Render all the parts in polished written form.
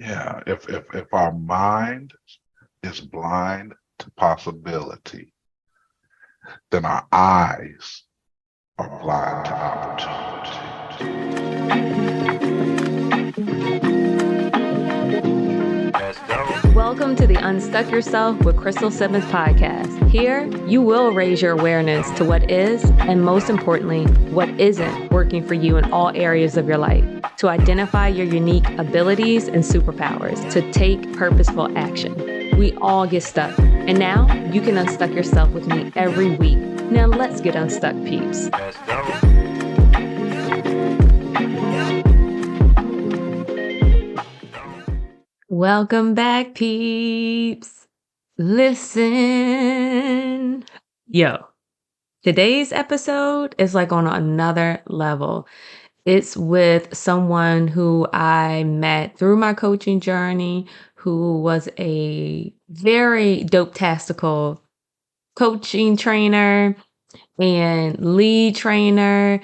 Yeah, if our mind is blind to possibility, then our eyes are blind to opportunity. Let's go. Welcome to the Unstuck Yourself with Crystal Simmons podcast. Here, you will raise your awareness to what is, and most importantly, what isn't working for you in all areas of your life, to identify your unique abilities and superpowers, to take purposeful action. We all get stuck, and now you can unstuck yourself with me every week. Now let's get unstuck, peeps. Let's go. Welcome back, peeps. Listen. Yo, today's episode is like on another level. It's with someone who I met through my coaching journey, who was a very dope-tastical coaching trainer and lead trainer.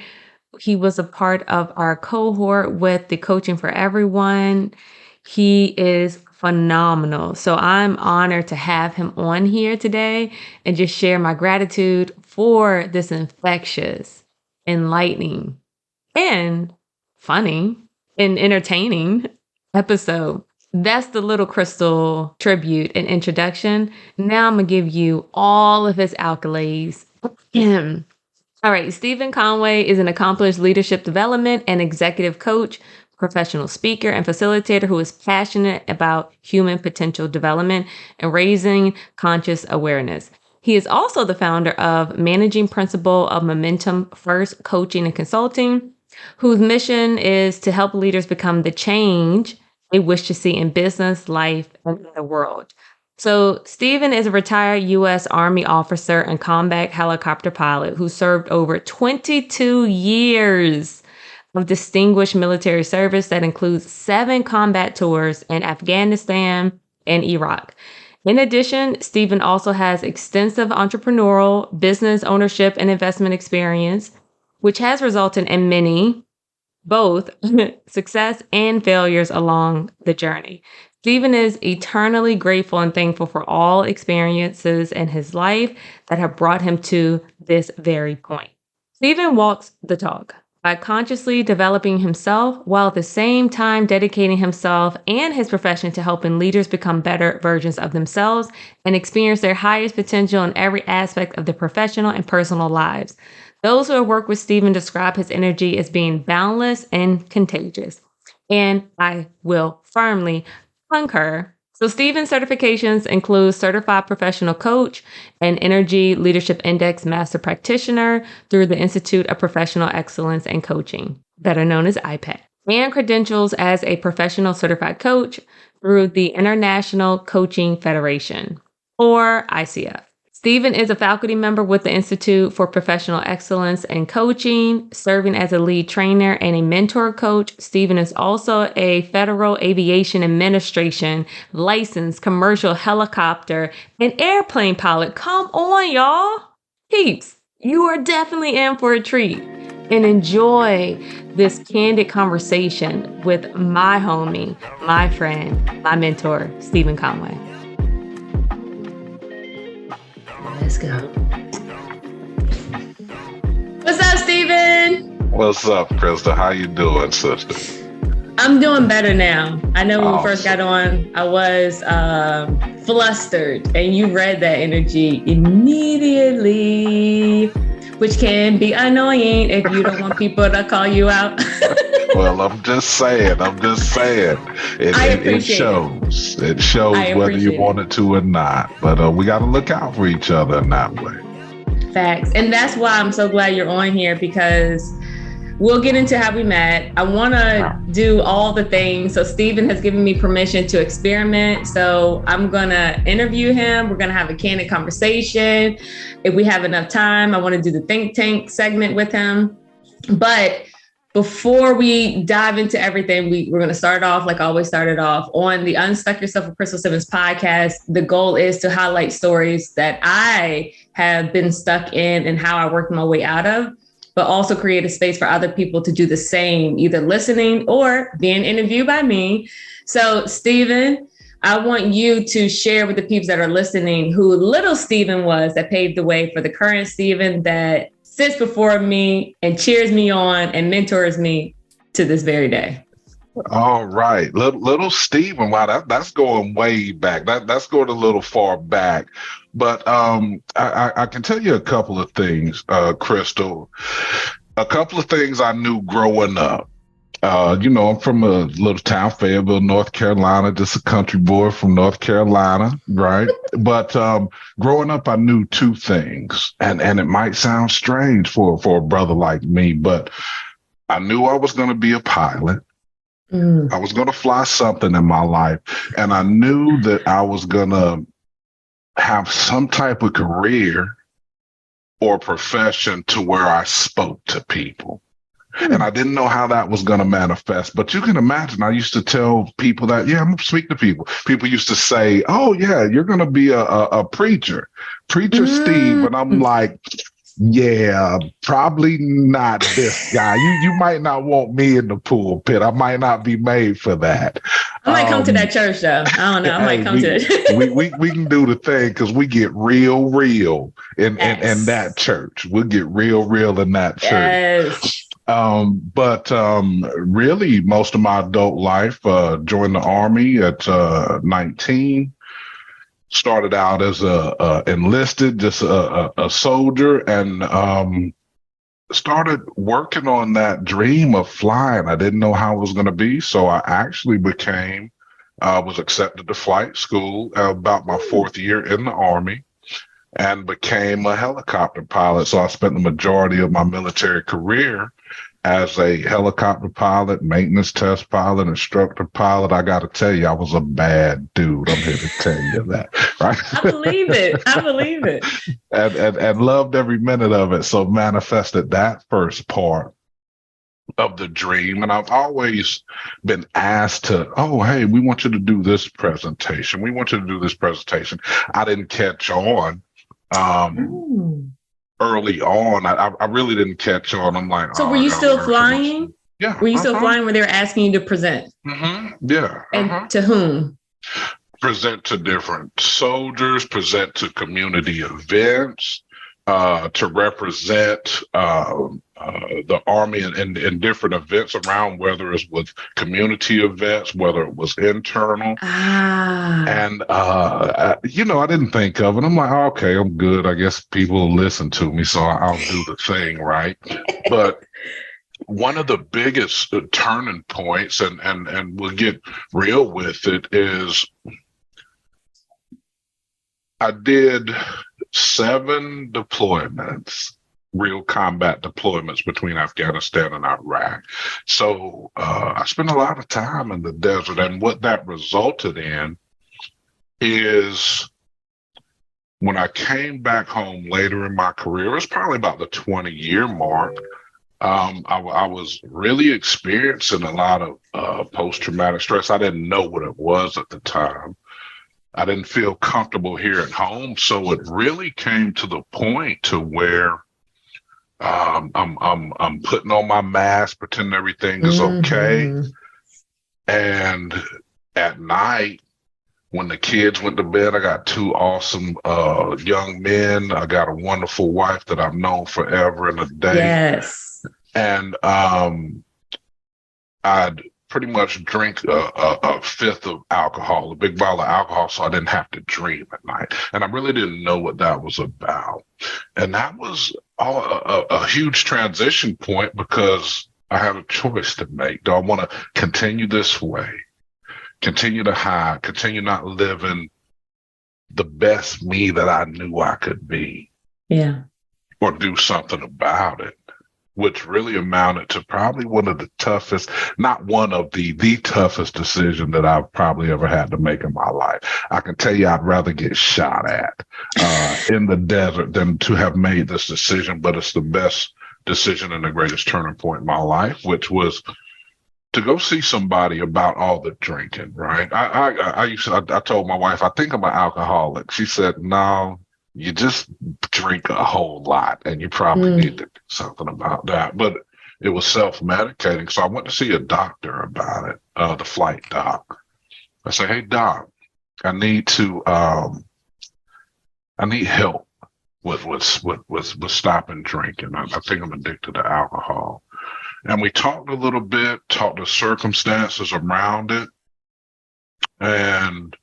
He was a part of our cohort with the Coaching for Everyone. He is phenomenal. So I'm honored to have him on here today and just share my gratitude for this infectious, enlightening, and funny and entertaining episode. That's the Little Crystal tribute and introduction. Now I'm going to give you all of his accolades. All right, Stephen Conway is an accomplished leadership development and executive coach, professional speaker, and facilitator who is passionate about human potential development and raising conscious awareness. He is also the founder of Managing Principle of Momentum First Coaching and Consulting, whose mission is to help leaders become the change they wish to see in business, life, and in the world. So Stephen is a retired U.S. Army officer and combat helicopter pilot who served over 22 years of distinguished military service that includes 7 combat tours in Afghanistan and Iraq. In addition, Stephen also has extensive entrepreneurial, business ownership, and investment experience, which has resulted in many, both success and failures along the journey. Stephen is eternally grateful and thankful for all experiences in his life that have brought him to this very point. Stephen walks the talk by consciously developing himself while at the same time dedicating himself and his profession to helping leaders become better versions of themselves and experience their highest potential in every aspect of their professional and personal lives. Those who have worked with Stephen describe his energy as being boundless and contagious. And I will firmly concur. So Stephen's certifications include Certified Professional Coach and Energy Leadership Index Master Practitioner through the Institute of Professional Excellence and Coaching, better known as IPEC, and credentials as a Professional Certified Coach through the International Coaching Federation, or ICF. Stephen is a faculty member with the Institute for Professional Excellence and Coaching, serving as a lead trainer and a mentor coach. Stephen is also a Federal Aviation Administration licensed commercial helicopter and airplane pilot. Come on, y'all. Peeps, you are definitely in for a treat. And enjoy this candid conversation with my homie, my friend, my mentor, Stephen Conway. Let's go. What's up, Stephen? What's up, Krista? How you doing, sister? I'm doing better now. I know when we first got on, I was flustered, and you read that energy immediately, which can be annoying if you don't want people to call you out. Well, I'm just saying. It shows. It shows whether you want it to or not. But we got to look out for each other in that way. Facts. And that's why I'm so glad you're on here, because we'll get into how we met. I want to do all the things. So Stephen has given me permission to experiment. So I'm going to interview him. We're going to have a candid conversation. If we have enough time, I want to do the think tank segment with him. But before we dive into everything, we're going to start off like I always started off on the Unstuck Yourself with Crystal Simmons podcast. The goal is to highlight stories that I have been stuck in and how I worked my way out of. but also create a space for other people to do the same, either listening or being interviewed by me. So, Stephen, I want you to share with the people that are listening who little Stephen was that paved the way for the current Stephen that sits before me and cheers me on and mentors me to this very day. All right. Little Stephen, wow, that's going way back. That's going a little far back. But I can tell you a couple of things, Crystal. A couple of things I knew growing up. I'm from a little town, Fayetteville, North Carolina, just a country boy from North Carolina, right? But growing up, I knew two things, and it might sound strange for a brother like me, but I knew I was going to be a pilot. I was going to fly something in my life, and I knew that I was going to have some type of career or profession to where I spoke to people. And I didn't know how that was going to manifest. But you can imagine, I used to tell people that, I'm going to speak to people. People used to say, oh, yeah, you're going to be a preacher, Steve. And I'm like, yeah, probably not this guy. You might not want me in the pulpit. I might not be made for that. I might come to that church, though. I don't know. I might come to it. we can do the thing because we get real in that church. We'll get real in that church. But really, most of my adult life, joined the Army at 19. Started out as a enlisted, just a soldier, and started working on that dream of flying. I didn't know how it was going to be, so I actually was accepted to flight school about my 4th year in the Army, and became a helicopter pilot. So I spent the majority of my military career as a helicopter pilot, maintenance test pilot, instructor pilot. I got to tell you, I was a bad dude. I'm here to tell you that, right? I believe it. And loved every minute of it. So manifested that first part of the dream. And I've always been asked to, oh, hey, we want you to do this presentation. We want you to do this presentation. I didn't catch on. Early on, I really didn't catch on. I'm like, so were you still flying? Yeah. Were you still flying when they were asking you to present? Yeah. And to whom? Present to different soldiers, present to community events, to represent the Army in different events around, whether it's with community events, whether it was internal. And, I didn't think of it. I'm like, oh, okay, I'm good. I guess people will listen to me, so I'll do the thing, right? But one of the biggest turning points, and we'll get real with it, is I did 7 deployments, real combat deployments between Afghanistan and Iraq. So I spent a lot of time in the desert, and what that resulted in is when I came back home later in my career, it was probably about the 20-year mark, I was really experiencing a lot of post-traumatic stress. I didn't know what it was at the time. I didn't feel comfortable here at home. So it really came to the point to where I'm putting on my mask, pretending everything is okay. And at night, when the kids went to bed, I got 2 awesome young men. I got a wonderful wife that I've known forever and a day. Yes. And I'd pretty much drink a fifth of alcohol, a big bottle of alcohol, so I didn't have to dream at night. And I really didn't know what that was about. And that was a huge transition point, because I had a choice to make. Do I want to continue this way, continue to hide, continue not living the best me that I knew I could be? Yeah. Or do something about it? Which really amounted to probably one of the toughest, not one of the toughest decision that I've probably ever had to make in my life. I can tell you I'd rather get shot at in the desert than to have made this decision, but it's the best decision and the greatest turning point in my life, which was to go see somebody about all the drinking, right? I told my wife, I think I'm an alcoholic. She said, no, you just drink a whole lot, and you probably need to do something about that. But it was self-medicating, so I went to see a doctor about it, the flight doc. I said, "Hey, doc, I need to, I need help with stopping drinking. I think I'm addicted to alcohol." And we talked a little bit, talked the circumstances around it, and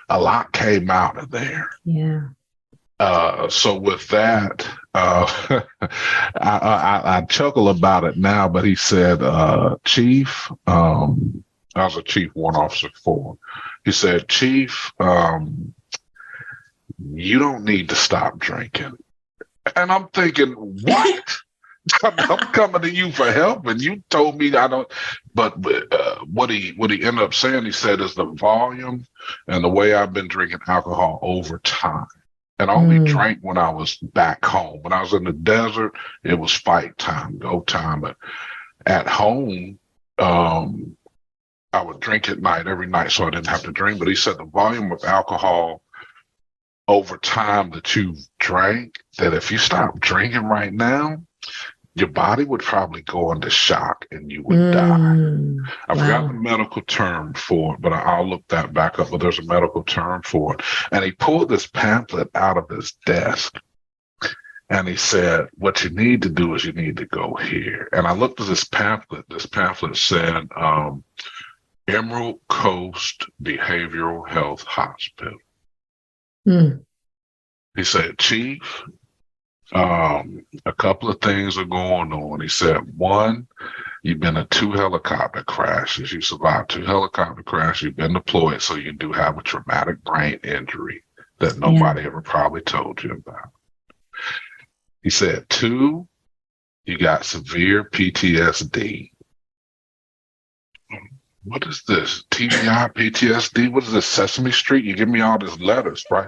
a lot came out of there. Yeah. So with that, I chuckle about it now, but he said, Chief, I was a Chief Warrant Officer 4. He said, Chief, you don't need to stop drinking. And I'm thinking, what? I'm coming to you for help, and you told me I don't. But what he ended up saying, he said, is the volume and the way I've been drinking alcohol over time. And I only drank when I was back home. When I was in the desert, it was fight time, go time. But at home, I would drink at night every night, so I didn't have to drink. But he said the volume of alcohol over time that you've drank, that if you stop drinking right now, your body would probably go into shock and you would die. I forgot the medical term for it, but I'll look that back up. But there's a medical term for it. And he pulled this pamphlet out of his desk, and he said, what you need to do is you need to go here. And I looked at this pamphlet. This pamphlet said, Emerald Coast Behavioral Health Hospital. He said, Chief, a couple of things are going on. He said, one, you've been in 2 helicopter crashes. You survived 2 helicopter crashes. You've been deployed, so you do have a traumatic brain injury that nobody ever probably told you about. He said, 2, you got severe PTSD. What is this? TBI, PTSD? What is this? Sesame Street? You give me all these letters, right?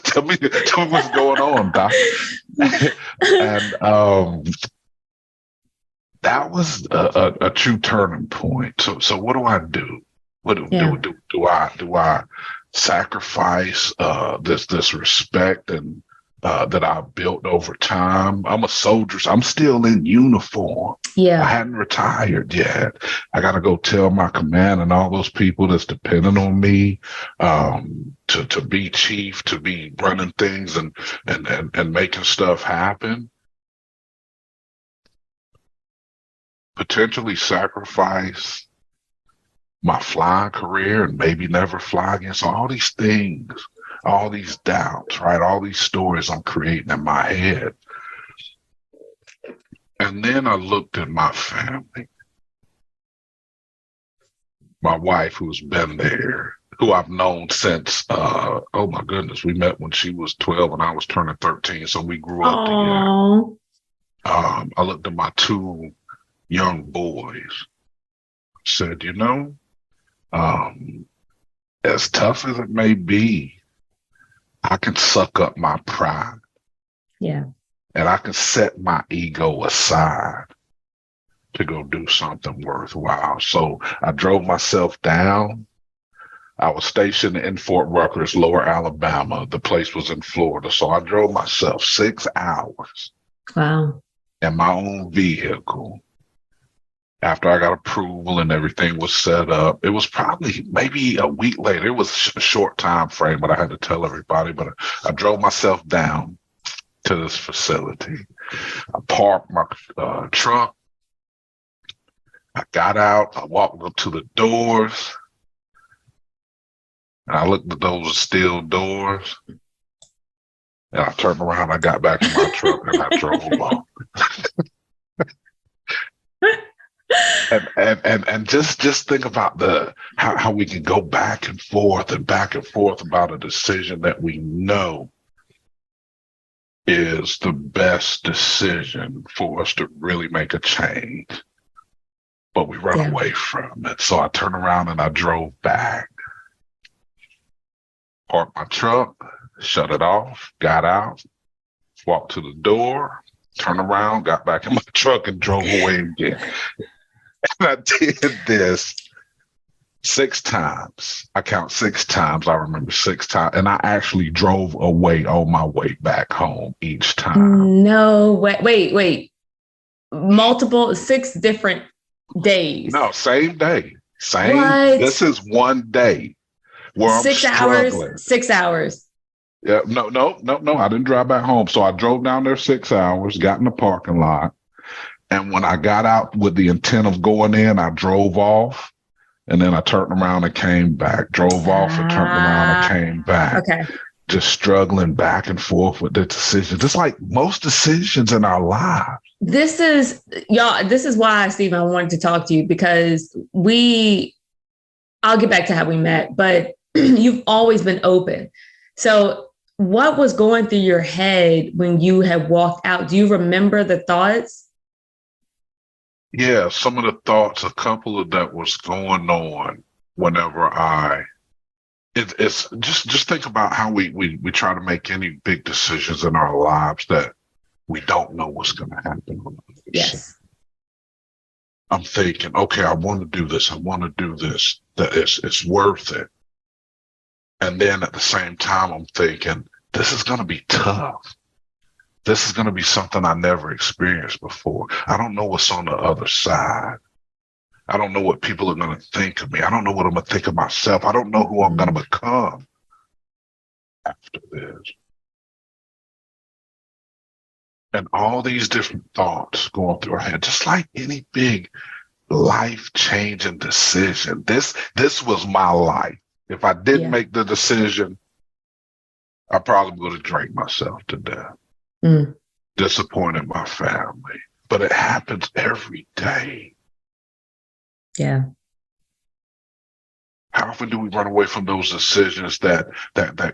tell me what's going on, Doc. And that was a true turning point. So what do I do? What do I sacrifice this respect and that I've built over time? I'm a soldier, so I'm still in uniform. I hadn't retired yet. I got to go tell my command and all those people that's depending on me to be chief, to be running things and making stuff happen. Potentially sacrifice my flying career and maybe never fly again. So all these things, all these doubts, right? All these stories I'm creating in my head. And then I looked at my family, my wife, who's been there, who I've known since, oh my goodness, we met when she was 12 and I was turning 13. So we grew up together. I looked at my 2 young boys, said, as tough as it may be, I can suck up my pride. And I can set my ego aside to go do something worthwhile. So I drove myself down. I was stationed in Fort Ruckers, Lower Alabama. The place was in Florida. So I drove myself 6 hours in my own vehicle. After I got approval and everything was set up, it was probably maybe a week later. It was a short time frame, but I had to tell everybody. But I drove myself down to this facility. I parked my truck. I got out. I walked up to the doors. And I looked at those steel doors. And I turned around. I got back in my truck and I drove off. And just think about how we can go back and forth about a decision that we know is the best decision for us to really make a change, but we run away from it. So I turned around and I drove back, parked my truck, shut it off, got out, walked to the door, turned around, got back in my truck and drove away again. And I did this 6 times. I count 6 times. I remember 6 times. And I actually drove away on my way back home each time. No, wait. Multiple, 6 different days. No, same day. What? This is one day where I'm 6 hours? struggling. 6 hours. Yeah, no. I didn't drive back home. So I drove down there 6 hours, got in the parking lot. And when I got out with the intent of going in, I drove off. And then I turned around and came back, drove off and turned around and came back. Okay. Just struggling back and forth with the decisions. Just like most decisions in our lives. This is why, Stephen, I wanted to talk to you, because I'll get back to how we met, but you've always been open. So what was going through your head when you had walked out? Do you remember the thoughts? Yeah, some of the thoughts, a couple of that was going on whenever it's just think about how we try to make any big decisions in our lives that we don't know what's going to happen. Yes. I'm thinking, okay, I want to do this. I want to do this. That it's worth it. And then at the same time, I'm thinking, this is going to be tough. This is going to be something I never experienced before. I don't know what's on the other side. I don't know what people are going to think of me. I don't know what I'm going to think of myself. I don't know who I'm going to become after this. And all these different thoughts going through our head, just like any big life-changing decision. This was my life. If I didn't make the decision, I probably would have drank myself to death. Disappointed my family. But it happens every day. Yeah. How often do we run away from those decisions that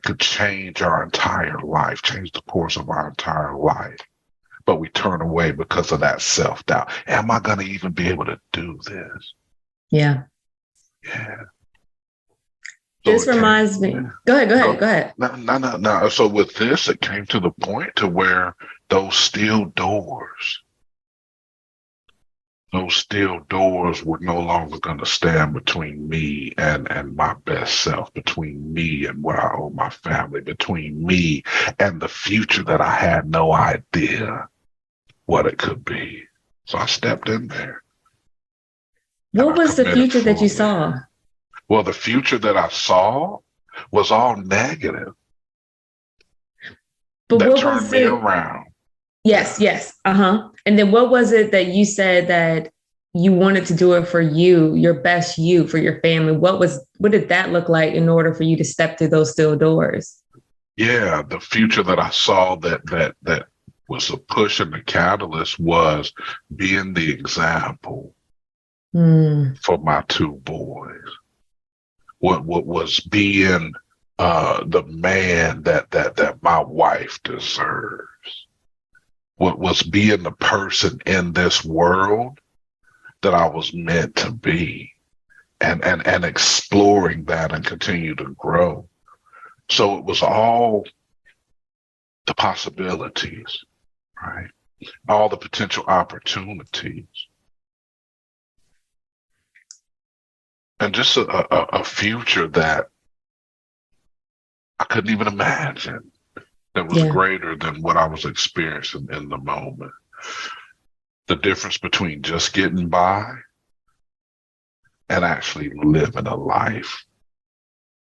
could change our entire life, change the course of our entire life? But we turn away because of that self-doubt. Am I going to even be able to do this? Yeah. Yeah. This reminds me. Go ahead. No. So with this, it came to the point to where those steel doors were no longer going to stand between me and my best self, between me and what I owe my family, between me and the future that I had no idea what it could be. So I stepped in there. What was the future that you saw? Well, the future that I saw was all negative. But that what turned was me it? around. Yes. And then what was it that you said that you wanted to do it for you, your best you, for your family? What did that look like in order for you to step through those steel doors? Yeah, the future that I saw that was a push and the catalyst was being the example for my 2 boys. What was being the man that my wife deserves. What was being the person in this world that I was meant to be, and exploring that and continue to grow. So it was all the possibilities, right? All the potential opportunities. And just a future that I couldn't even imagine, that was greater than what I was experiencing in the moment. The difference between just getting by and actually living a life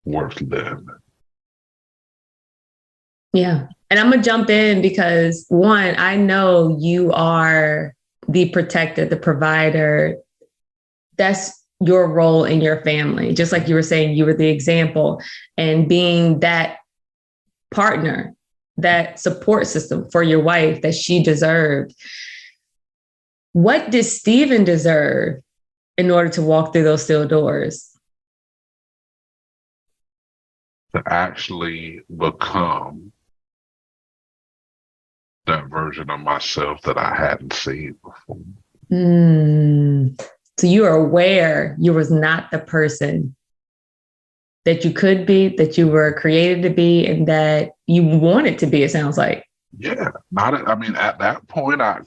worth living. Yeah. And I'm going to jump in because, one, I know you are the protector, the provider. That's your role in your family. Just like you were saying, you were the example, and being that partner, that support system for your wife that she deserved. What did Stephen deserve in order to walk through those steel doors? To actually become that version of myself that I hadn't seen before. So you are aware you was not the person that you could be, that you were created to be, and that you wanted to be, it sounds like. Yeah, at that point, I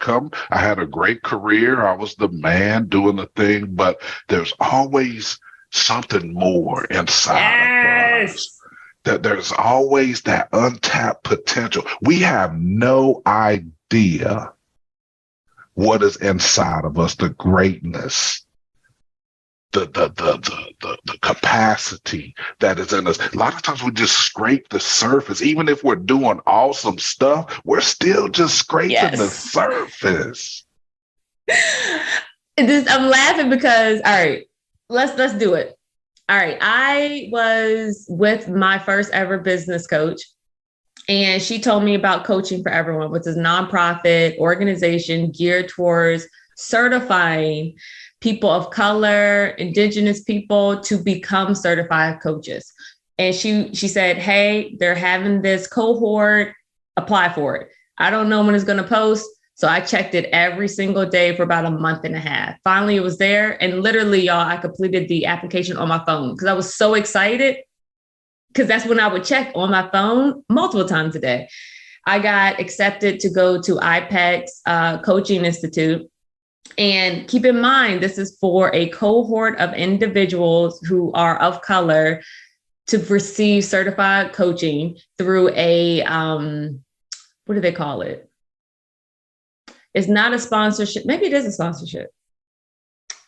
had a great career. I was the man doing the thing, but there's always something more inside of us. Yes. That there's always that untapped potential. We have no idea what is inside of us, the greatness, the capacity that is in us. A lot of times we just scrape the surface. Even if we're doing awesome stuff, we're still just scraping the surface. I'm laughing because, all right, let's do it. All right. I was with my first ever business coach, and she told me about Coaching for Everyone, which is a nonprofit organization geared towards certifying people of color, indigenous people to become certified coaches. And she said, hey, they're having this cohort, apply for it. I don't know when it's going to post. So I checked it every single day for about a month and a half. Finally, it was there. And literally, y'all, I completed the application on my phone because I was so excited, because that's when I would check on my phone multiple times a day. I got accepted to go to IPEC's Coaching Institute. And keep in mind, this is for a cohort of individuals who are of color to receive certified coaching through a, what do they call it? It's not a sponsorship. Maybe it is a sponsorship.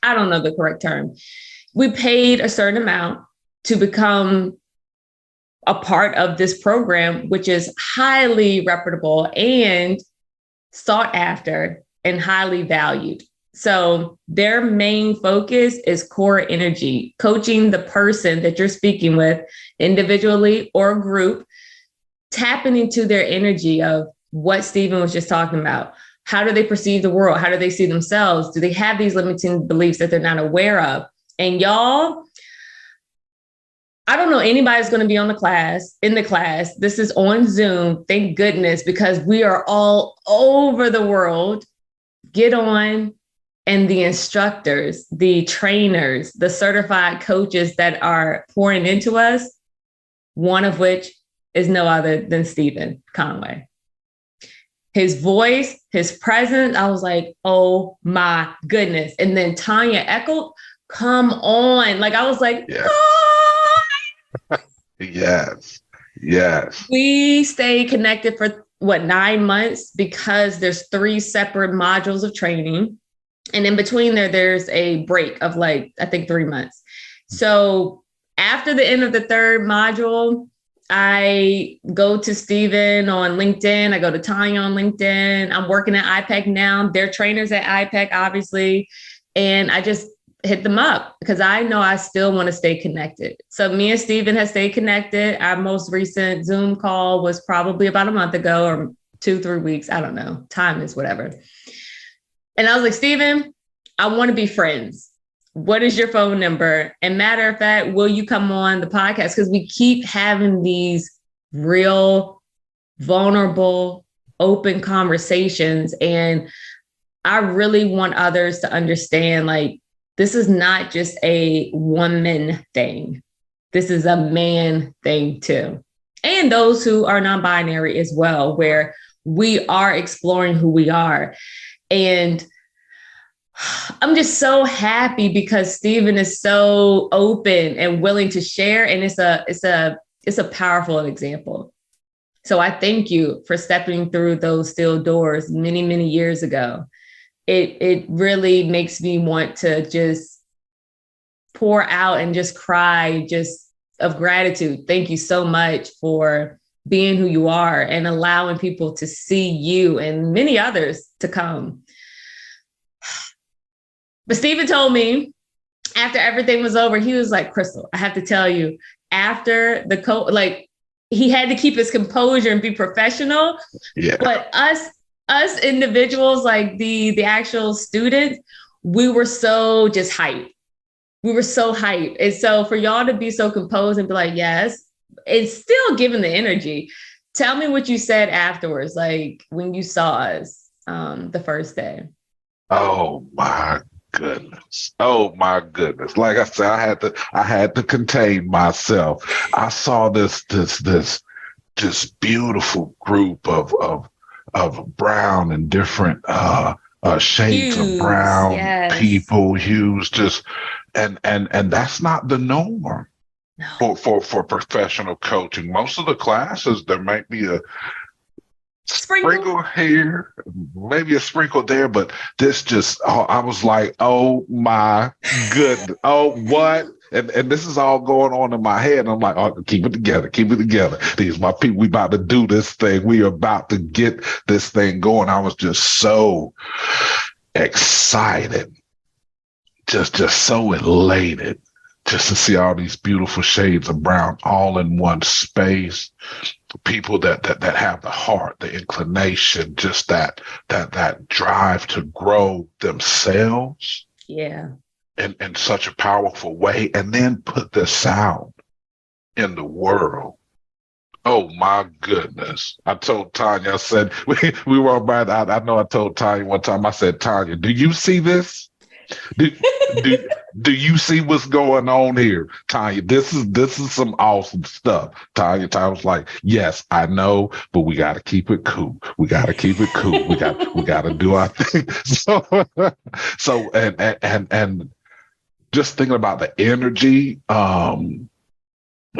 I don't know the correct term. We paid a certain amount to become a part of this program, which is highly reputable and sought after and highly valued. So their main focus is core energy, coaching the person that you're speaking with individually or group, tapping into their energy of what Stephen was just talking about. How do they perceive the world? How do they see themselves? Do they have these limiting beliefs that they're not aware of? And y'all, I don't know anybody's going to be in the class. This is on Zoom. Thank goodness, because we are all over the world. Get on. And the instructors, the trainers, the certified coaches that are pouring into us, one of which is no other than Stephen Conway. His voice, his presence, I was like, oh my goodness. And then Tanya echoed, come on. Like, I was like, yes. Yes. We stayed connected for 9 months, because there's 3 separate modules of training. And in between there's a break of I think 3 months. So after the end of the 3rd module, I go to Stephen on LinkedIn. I go to Tanya on LinkedIn. I'm working at IPEC now. They're trainers at IPEC, obviously. And I just hit them up because I know I still want to stay connected. So me and Stephen have stayed connected. Our most recent Zoom call was probably about a month ago, or 2-3 weeks. I don't know. Time is whatever. And I was like, Stephen, I want to be friends. What is your phone number? And matter of fact, will you come on the podcast? Because we keep having these real, vulnerable, open conversations. And I really want others to understand, this is not just a woman thing. This is a man thing too. And those who are non-binary as well, where we are exploring who we are. And I'm just so happy because Stephen is so open and willing to share. And it's a powerful example. So I thank you for stepping through those steel doors many, many years ago. It really makes me want to just pour out and just cry just of gratitude. Thank you so much for being who you are and allowing people to see you and many others to come. But Stephen told me after everything was over, he was like, Crystal, I have to tell you, after the he had to keep his composure and be professional. Yeah. But us individuals, like the actual students, we were so just hyped. We were so hyped. And so for y'all to be so composed and be like, yes, it's still giving the energy. Tell me what you said afterwards, like when you saw us the first day. Oh my goodness. Oh my goodness. Like I said, I had to contain myself. I saw this beautiful group of brown and different shades Hues, of brown yes. people, hues, just And that's not the norm No. for professional coaching. Most of the classes, there might be a Sprinkle. sprinkle here, maybe a sprinkle there, but this just, oh, I was like, oh my goodness, oh what? And this is all going on in my head. I'm like, oh, keep it together, keep it together. These my people. We about to do this thing. We are about to get this thing going. I was just so excited, just so elated, just to see all these beautiful shades of brown all in one space. People that have the heart, the inclination, just that drive to grow themselves Yeah. in such a powerful way, and then put this out in the world. Oh my goodness. I told Tanya, I said, we were about, I know I told Tanya one time, I said, Tanya, do you see this? Do, do do you see what's going on here, Tanya? This is some awesome stuff. Tanya was like, yes, I know, but we got to keep it cool. We got to keep it cool. We got to do our thing. So and just thinking about the energy.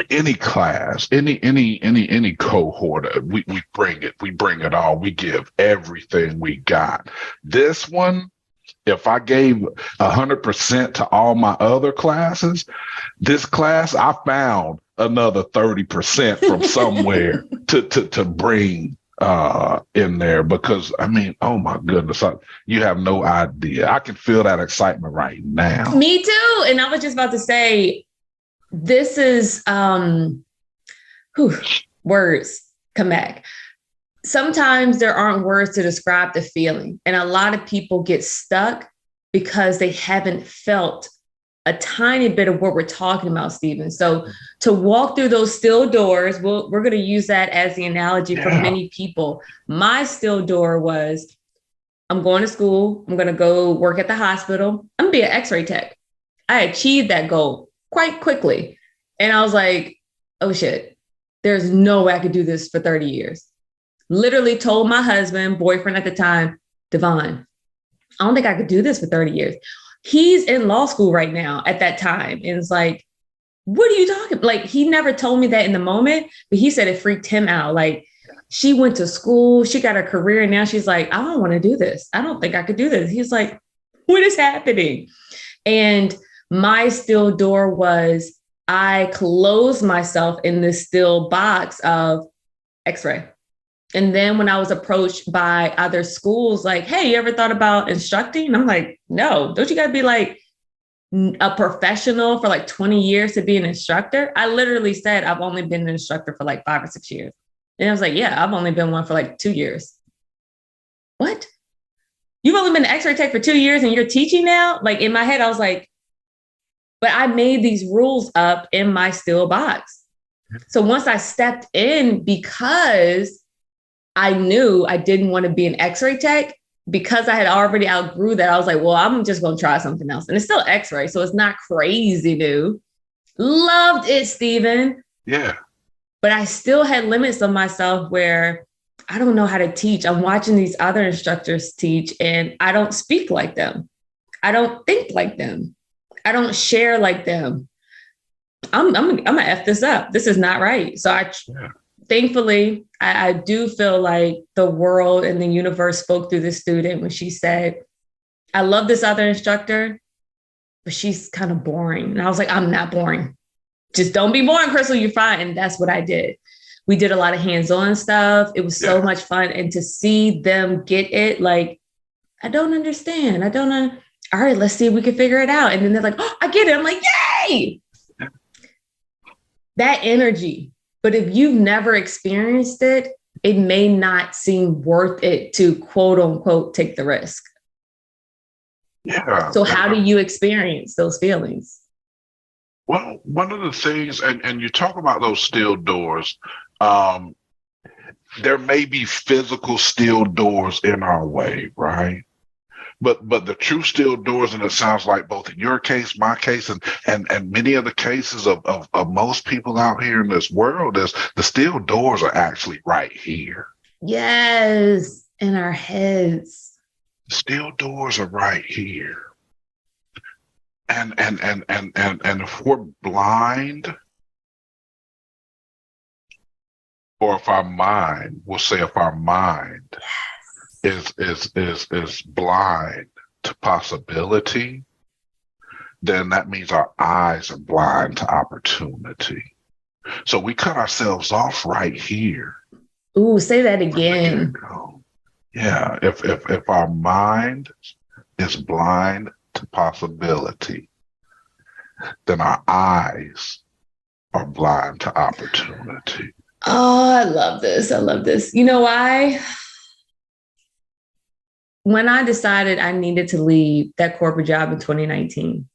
Any class, any cohort, we bring it. We bring it all. We give everything we got. This one, if I gave 100% to all my other classes, this class I found another 30% from somewhere to bring in there, because I mean, oh my goodness, you have no idea. I can feel that excitement right now. Me too. And I was just about to say, this is words come back. Sometimes there aren't words to describe the feeling. And a lot of people get stuck because they haven't felt a tiny bit of what we're talking about, Stephen. So to walk through those still doors, we're going to use that as the analogy for many people. My still door was, I'm going to school. I'm going to go work at the hospital. I'm going to be an x-ray tech. I achieved that goal quite quickly. And I was like, oh shit, there's no way I could do this for 30 years. Literally told my husband, boyfriend at the time, Devon, I don't think I could do this for 30 years. He's in law school right now at that time. And it's like, what are you talking about? Like, he never told me that in the moment, but he said it freaked him out. Like, she went to school, she got a career, and now she's like, I don't want to do this. I don't think I could do this. He's like, what is happening? And my still door was, I closed myself in this still box of x-ray. And then when I was approached by other schools, like, hey, you ever thought about instructing? And I'm like, no, don't you got to be like a professional for like 20 years to be an instructor? I literally said, I've only been an instructor for like 5 or 6 years. And I was like, yeah, I've only been one for like 2 years. What? You've only been an x-ray tech for 2 years and you're teaching now? Like, in my head, I was like, but I made these rules up in my still box. So once I stepped in, because I knew I didn't want to be an x-ray tech, because I had already outgrew that, I was like, well, I'm just going to try something else. And it's still x-ray, so it's not crazy new. Loved it, Stephen. Yeah. But I still had limits on myself where I don't know how to teach. I'm watching these other instructors teach, and I don't speak like them. I don't think like them. I don't share like them. I'm gonna F this up. This is not right. So thankfully, I do feel like the world and the universe spoke through the student when she said, I love this other instructor, but she's kind of boring. And I was like, I'm not boring. Just don't be boring, Crystal. You're fine. And that's what I did. We did a lot of hands-on stuff. It was so much fun. And to see them get it, like, I don't understand. All right, let's see if we can figure it out. And then they're like, oh, I get it. I'm like, yay! That energy. But if you've never experienced it, it may not seem worth it to quote unquote take the risk. Yeah. So how do you experience those feelings? Well, one of the things, and you talk about those steel doors, there may be physical steel doors in our way, right? But the true steel doors, and it sounds like both in your case, my case, and many of the cases of most people out here in this world, is the steel doors are actually right here. Yes, in our heads. The steel doors are right here. And if we're blind, or if our mind, we'll say if our mind is blind to possibility, then that means our eyes are blind to opportunity. So we cut ourselves off right here. Ooh, say that again. Yeah, if our mind is blind to possibility, then our eyes are blind to opportunity. Oh, I love this. I love this. You know why? When I decided I needed to leave that corporate job in 2019,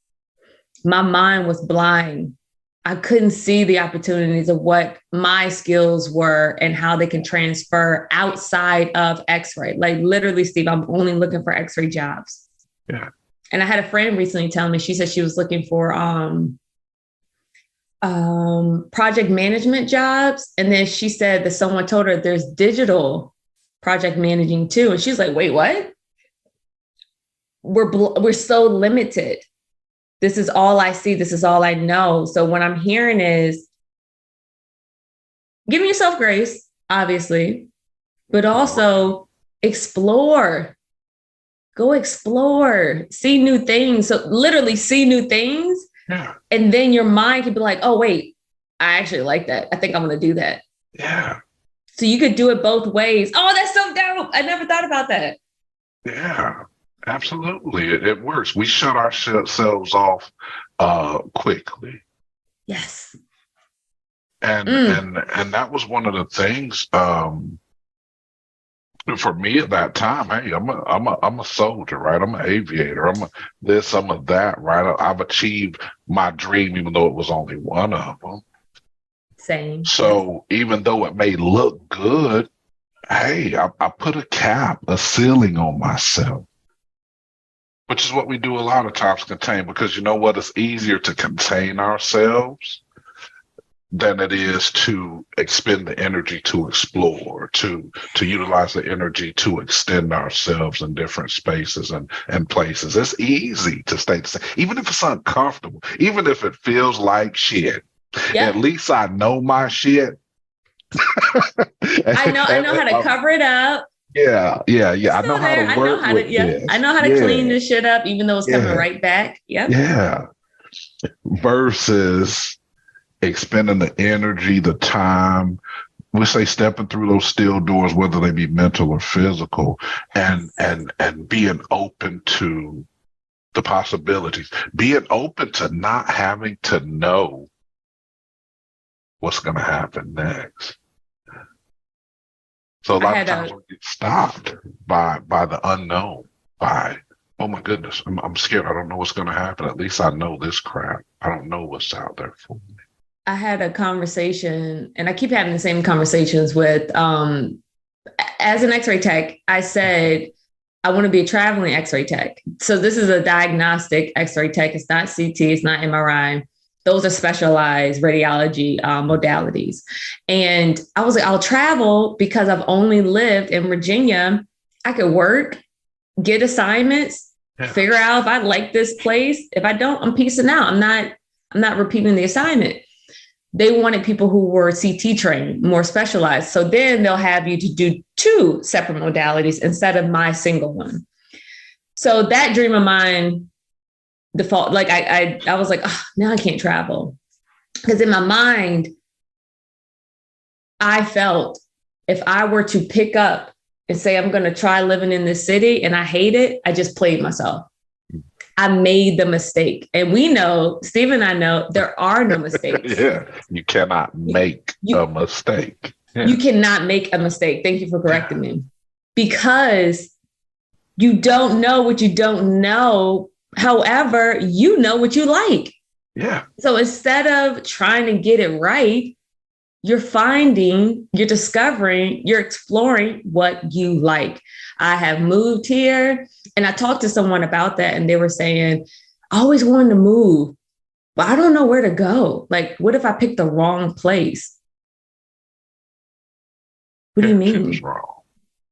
my mind was blind. I couldn't see the opportunities of what my skills were and how they can transfer outside of X-ray. Like literally, Steve, I'm only looking for X-ray jobs. Yeah. And I had a friend recently tell me, she said she was looking for project management jobs. And then she said that someone told her there's digital project managing too. And she's like, wait, what? We're so limited. This is all I see. This is all I know. So what I'm hearing is giving yourself grace, obviously, but also explore. Go explore, see new things. So literally see new things. Yeah. And then your mind could be like, oh, wait, I actually like that. I think I'm going to do that. Yeah. So you could do it both ways. Oh, that's so dope. I never thought about that. Yeah, absolutely. It works. We shut ourselves off quickly. Yes. And that was one of the things for me at that time. Hey, I'm a soldier, right? I'm an aviator. I'm a this, I'm a that, right? I've achieved my dream, even though it was only one of them. Same. So even though it may look good, hey, I put a ceiling on myself, which is what we do a lot of times, contain, because you know what? It's easier to contain ourselves than it is to expend the energy to explore, to utilize the energy to extend ourselves in different spaces and places. It's easy to stay the same, even if it's uncomfortable, even if it feels like shit. Yep. At least I know my shit. I know how to cover it up. Yeah. I know how to work with this. I know how to clean this shit up, even though it's coming right back. Yep. Yeah. Versus expending the energy, the time, we say stepping through those steel doors, whether they be mental or physical, and being open to the possibilities, being open to not having to know what's going to happen next. So a lot of times we get stopped by the unknown, by, oh my goodness, I'm scared. I don't know what's going to happen. At least I know this crap. I don't know what's out there for me. I had a conversation, and I keep having the same conversations with, as an X-ray tech, I said, I want to be a traveling X-ray tech. So this is a diagnostic X-ray tech. It's not CT, it's not MRI. Those are specialized radiology modalities. And I was like, I'll travel because I've only lived in Virginia. I could work, get assignments, figure out if I like this place. If I don't, I'm piecing out. I'm not repeating the assignment. They wanted people who were CT trained, more specialized. So then they'll have you to do 2 separate modalities instead of my single one. So that dream of mine, default, like I was like, oh, now I can't travel. Because in my mind, I felt if I were to pick up and say, I'm going to try living in this city and I hate it, I just played myself. I made the mistake. And we know, Steve and I know, there are no mistakes. Yeah, you cannot make a mistake. Yeah. You cannot make a mistake. Thank you for correcting me. Because you don't know what you don't know. However, you know what you like. Yeah. So instead of trying to get it right, you're finding, you're discovering, you're exploring what you like. I have moved here, and I talked to someone about that, and they were saying, I always wanted to move, but I don't know where to go. Like, what if I picked the wrong place? What do you mean? Wrong.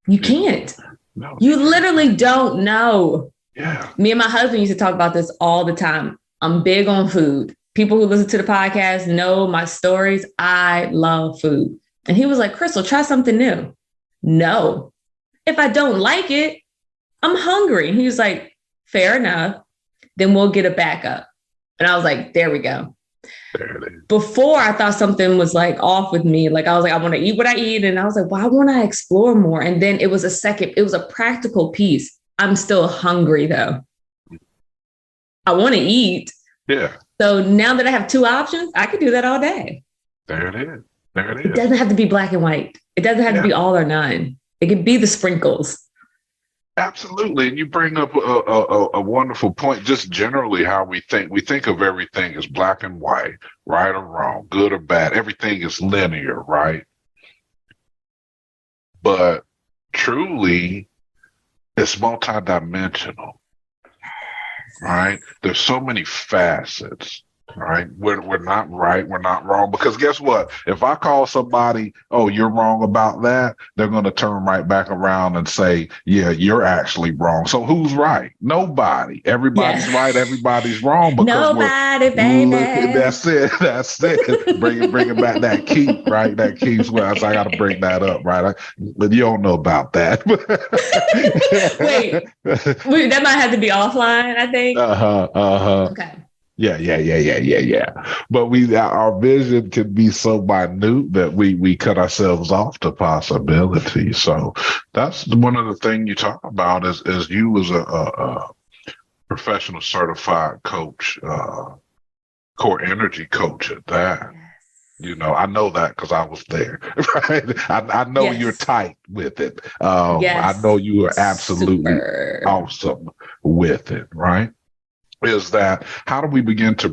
You can't. No, you literally don't know. Yeah. Me and my husband used to talk about this all the time. I'm big on food. People who listen to the podcast know my stories. I love food. And he was like, Crystal, try something new. No. If I don't like it, I'm hungry. And he was like, fair enough. Then we'll get a backup. And I was like, there we go. There it is. Before I thought something was like off with me. Like I was like, I want to eat what I eat. And I was like, why won't I explore more? And then it was a practical piece. I'm still hungry though. I want to eat. Yeah. So now that I have two options, I could do that all day. There it is. There it is. It doesn't have to be black and white. It doesn't have to be all or none. It could be the sprinkles. Absolutely. And you bring up a wonderful point, just generally how we think. We think of everything as black and white, right or wrong, good or bad. Everything is linear, right? But truly, it's multidimensional, right? There's so many facets. Right. We're not right. We're not wrong. Because guess what? If I call somebody, oh, you're wrong about that, they're going to turn right back around and say, yeah, you're actually wrong. So who's right? Nobody. Everybody's right. Everybody's wrong. Because nobody, baby. That's it. That's it. Bringing back that keep, right? That keeps where I got to bring that up, right? But you don't know about that. Wait, that might have to be offline, I think. Okay. Yeah. But our vision can be so minute that we cut ourselves off to possibility. So that's one of the things you talk about is you as a professional certified coach, core energy coach at that. You know, I know that because I was there, right? I know you're tight with it. I know you are absolutely awesome with it, right? Is that how do we begin to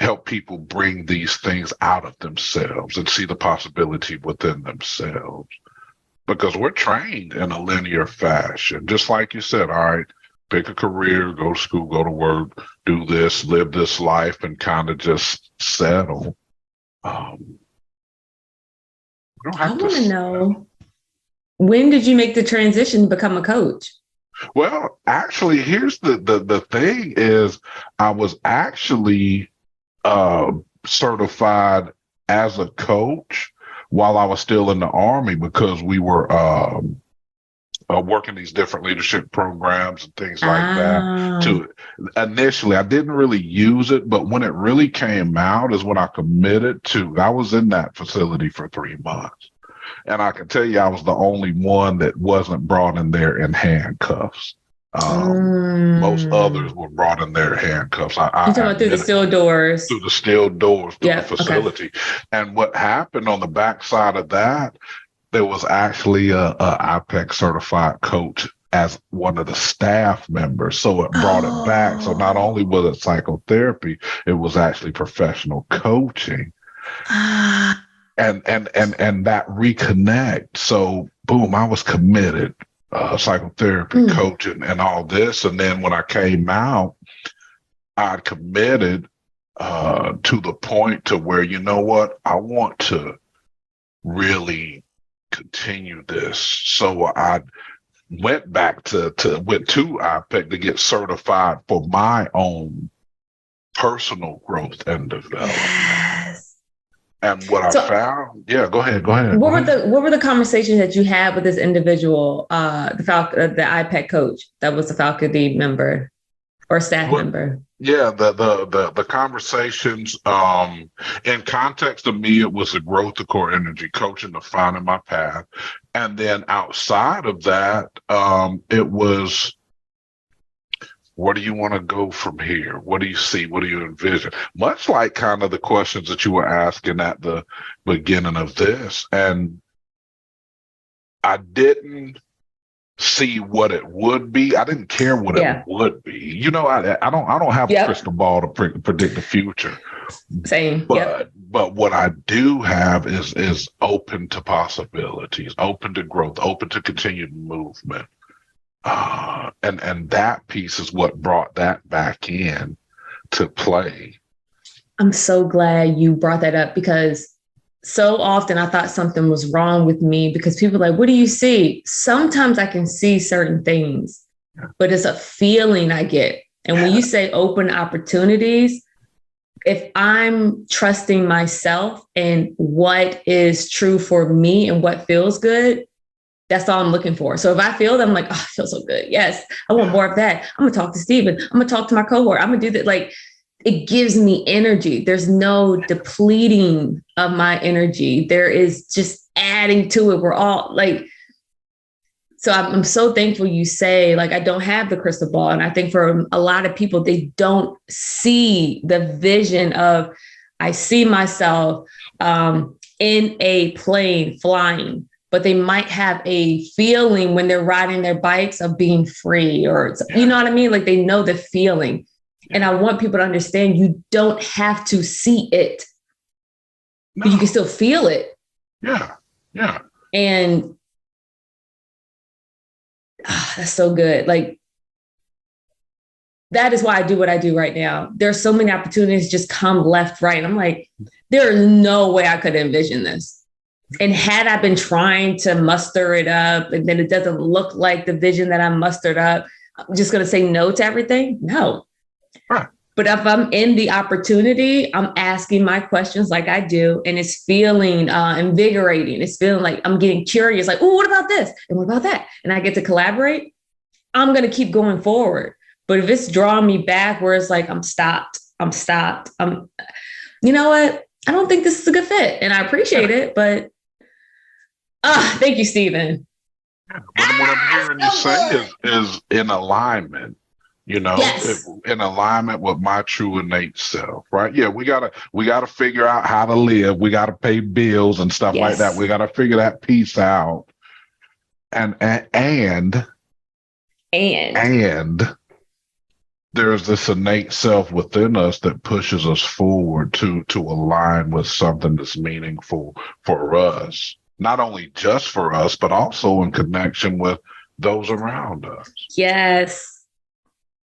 help people bring these things out of themselves and see the possibility within themselves? Because we're trained in a linear fashion, just like you said, all right, pick a career, go to school, go to work, do this, live this life, and kind of just settle. I want to know, when did you make the transition to become a coach? Well, actually, here's the thing is I was actually certified as a coach while I was still in the Army because we were working these different leadership programs and things like that. Initially, I didn't really use it, but when it really came out is when I committed to. I was in that facility for 3 months. And I can tell you, I was the only one that wasn't brought in there in handcuffs. Most others were brought in there in handcuffs. You're talking about through the steel doors? Through the steel doors, through the facility. Okay. And what happened on the backside of that, there was actually a IPEC certified coach as one of the staff members. So it brought it back. So not only was it psychotherapy, it was actually professional coaching. And that reconnect. So boom, I was committed, psychotherapy, coaching, and all this. And then when I came out, I committed to the point to where, you know what, I want to really continue this. So I went back to IPEC to get certified for my own personal growth and development. Yes. And what I found, go ahead. What were the conversations that you had with this individual, the IPEC coach that was the faculty member or staff member? Yeah, the conversations, in context of me, it was the growth of core energy coaching, defining my path. And then outside of that, it was, where do you want to go from here? What do you see? What do you envision? Much like kind of the questions that you were asking at the beginning of this. And I didn't see what it would be. I didn't care what it would be. You know, I don't have a crystal ball to predict the future. Same. But what I do have is open to possibilities, open to growth, open to continued movement. And that piece is what brought that back in to play. I'm so glad you brought that up because so often I thought something was wrong with me because people are like, what do you see? Sometimes I can see certain things, but it's a feeling I get And when you say open opportunities, if I'm trusting myself and what is true for me and what feels good, that's all I'm looking for. So if I feel that, I'm like, oh, I feel so good. Yes, I want more of that. I'm gonna talk to Steven. I'm gonna talk to my cohort. I'm gonna do that. Like, it gives me energy. There's no depleting of my energy. There is just adding to it. We're all like, so I'm so thankful you say, like, I don't have the crystal ball. And I think for a lot of people, they don't see the vision of, I see myself in a plane flying, but they might have a feeling when they're riding their bikes of being free, or, you know what I mean? Like, they know the feeling. And I want people to understand you don't have to see it, but you can still feel it. Yeah. Yeah. And that's so good. Like, that is why I do what I do right now. There's so many opportunities just come left, right. And I'm like, there is no way I could envision this. And had I been trying to muster it up and then it doesn't look like the vision that I mustered up, I'm just going to say no to everything. No. Right. But if I'm in the opportunity, I'm asking my questions like I do, and it's feeling invigorating. It's feeling like I'm getting curious, like, oh, what about this? And what about that? And I get to collaborate. I'm going to keep going forward. But if it's drawing me back where it's like, I'm stopped, you know what? I don't think this is a good fit. And I appreciate it, but thank you, Steven. What I'm hearing you say is in alignment. Yes. In alignment with my true innate self, right? Yeah, we gotta figure out how to live. We gotta pay bills and stuff like that. We gotta figure that piece out. And there's this innate self within us that pushes us forward to align with something that's meaningful for us. Not only just for us, but also in connection with those around us. Yes.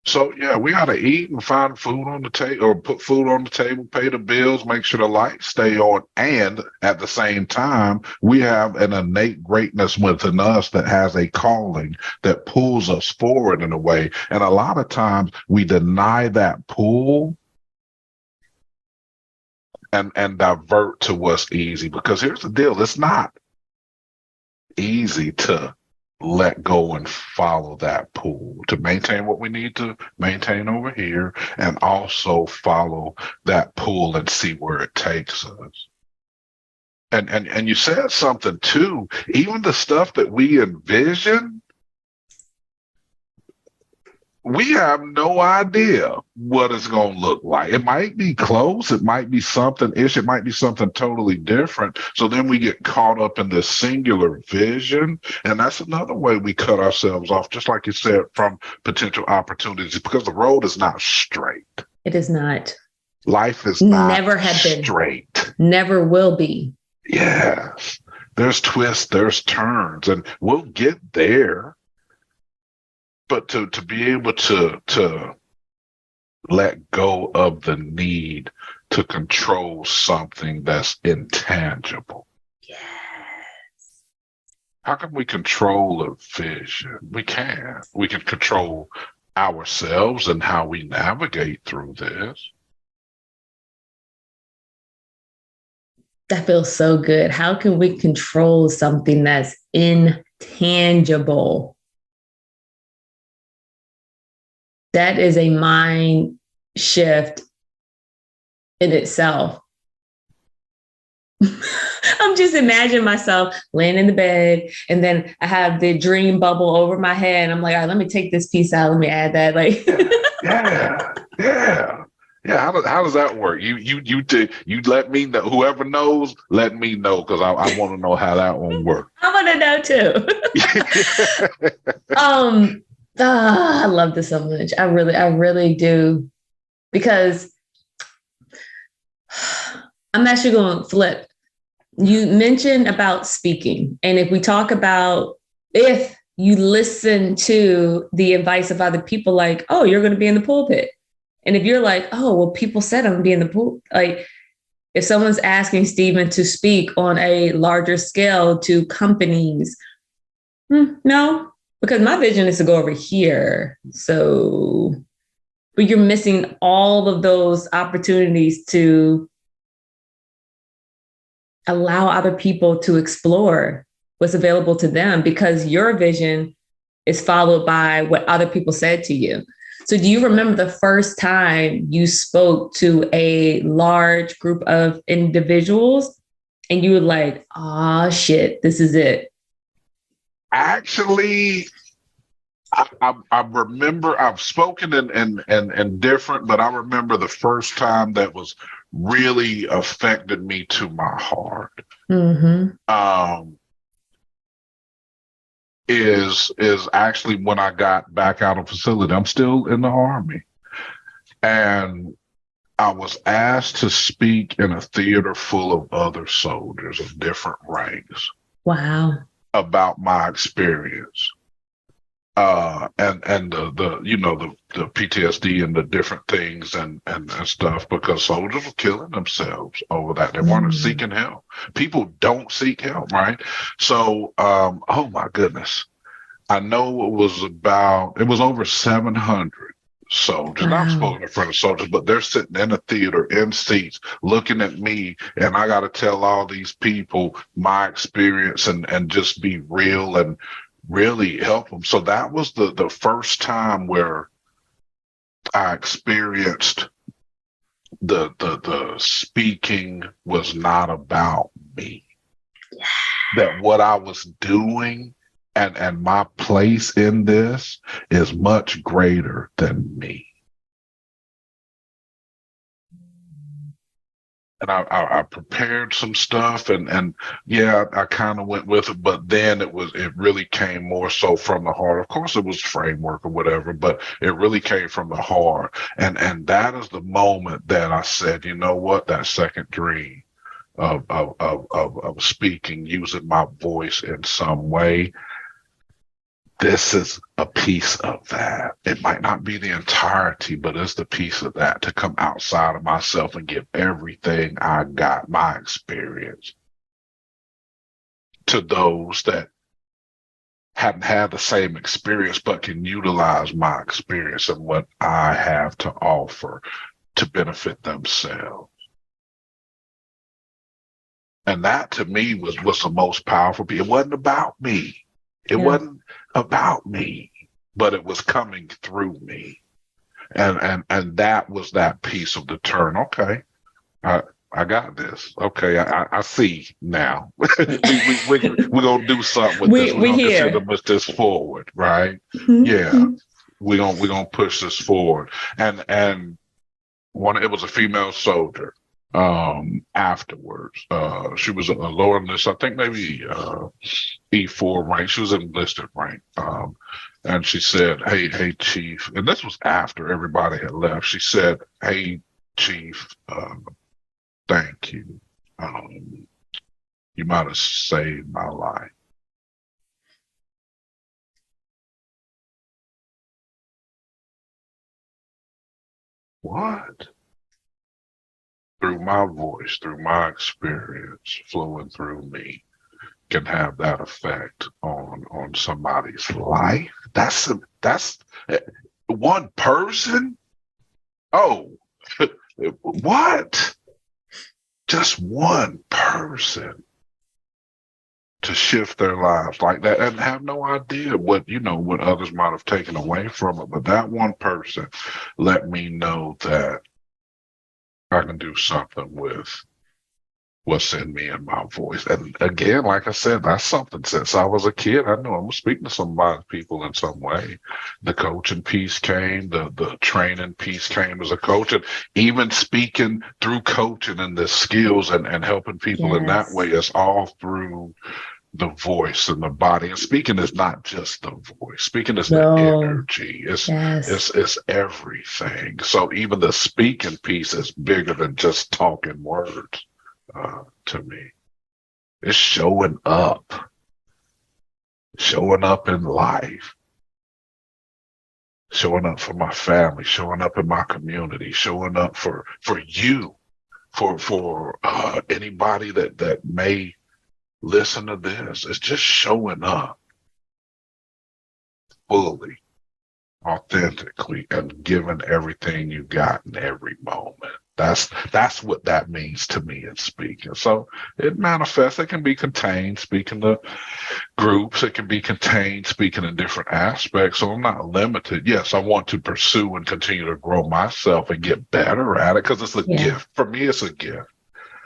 So, yeah, we got to eat and find food on the table, or put food on the table, pay the bills, make sure the lights stay on. And at the same time, we have an innate greatness within us that has a calling that pulls us forward in a way. And a lot of times we deny that pull and divert to what's easy. Because here's the deal. It's not easy to let go and follow that pull, to maintain what we need to maintain over here, and also follow that pull and see where it takes us. And you said something too, even the stuff that we envision, we have no idea what it's going to look like. It might be close. It might be something-ish. It might be something totally different. So then we get caught up in this singular vision. And that's another way we cut ourselves off, just like you said, from potential opportunities, because the road is not straight. It is not. Life is not never had straight. Been. Never will be. Yes. There's twists, there's turns, and we'll get there. But to be able to let go of the need to control something that's intangible. Yes. How can we control a vision? We can. We can control ourselves and how we navigate through this. That feels so good. How can we control something that's intangible? That is a mind shift in itself. I'm just imagining myself laying in the bed, and then I have the dream bubble over my head. And I'm like, all right, let me take this piece out. Let me add that. Like, yeah. How does that work? You let me know. Whoever knows, let me know, because I want to know how that one works. I want to know too. I love this so much. I really do, because I'm actually going to flip. You mentioned about speaking. And if we talk about, if you listen to the advice of other people, like, oh, you're going to be in the pulpit. And if you're like, oh, well, people said I'm going to be in the pool. Like, if someone's asking Steven to speak on a larger scale to companies, no. Because my vision is to go over here. So but you're missing all of those opportunities to allow other people to explore what's available to them, because your vision is followed by what other people said to you. So do you remember the first time you spoke to a large group of individuals and you were like, oh shit, this is it? Actually, I remember I've spoken in different, but I remember the first time that was really affected me to my heart. Is actually when I got back out of facility. I'm still in the Army, and I was asked to speak in a theater full of other soldiers of different ranks. Wow. About my experience. And the PTSD and the different things and stuff, because soldiers were killing themselves over that. They weren't seeking help. People don't seek help, right? So, oh my goodness. I know it was over 700 soldiers. Wow. I'm spoken in front of soldiers, but they're sitting in a theater in seats looking at me, and I got to tell all these people my experience and just be real and really help them. So that was the first time where I experienced the speaking was not about me. Yeah. That what I was doing and my place in this is much greater than me. And I prepared some stuff and yeah, I kind of went with it, but then it really came more so from the heart. Of course it was framework or whatever, but it really came from the heart. And that is the moment that I said, you know what, that second dream of speaking, using my voice in some way, this is a piece of that. It might not be the entirety, but it's the piece of that, to come outside of myself and give everything I got, my experience, to those that haven't had the same experience, but can utilize my experience and what I have to offer to benefit themselves. And that to me was the most powerful piece. It wasn't about me. It wasn't about me, but it was coming through me. And that was that piece of the turn. Okay, I got this. Okay, I see now. we're gonna do something with this. We're gonna consider to push this forward, right? Yeah, we're gonna push this forward. And it was a female soldier. Afterwards, she was a lower enlisted, I think maybe E4 rank. She was an enlisted rank. And she said, hey, Chief, and this was after everybody had left. She said, hey, Chief, thank you. You might have saved my life. What? Through my voice, through my experience flowing through me, can have that effect on somebody's life. That's one person. Oh, what? Just one person to shift their lives like that, and have no idea what others might have taken away from it. But that one person let me know that I can do something with what's in me and my voice. And again, like I said, that's something since I was a kid. I know I'm speaking to somebody's people in some way. The coaching piece came, the training piece came as a coach, and even speaking through coaching and the skills and helping people in that way is all through the voice and the body. And speaking is not just the voice. Speaking is the energy. It's everything. So even the speaking piece is bigger than just talking words. To me, it's showing up in life, showing up for my family, showing up in my community, showing up for you, for anybody that may listen to this. It's just showing up fully authentically and giving everything you got in every moment. That's what that means to me in speaking. So it manifests. It can be contained, speaking to groups. It can be contained, speaking in different aspects. So I'm not limited. Yes, I want to pursue and continue to grow myself and get better at it because it's a gift. For me, it's a gift.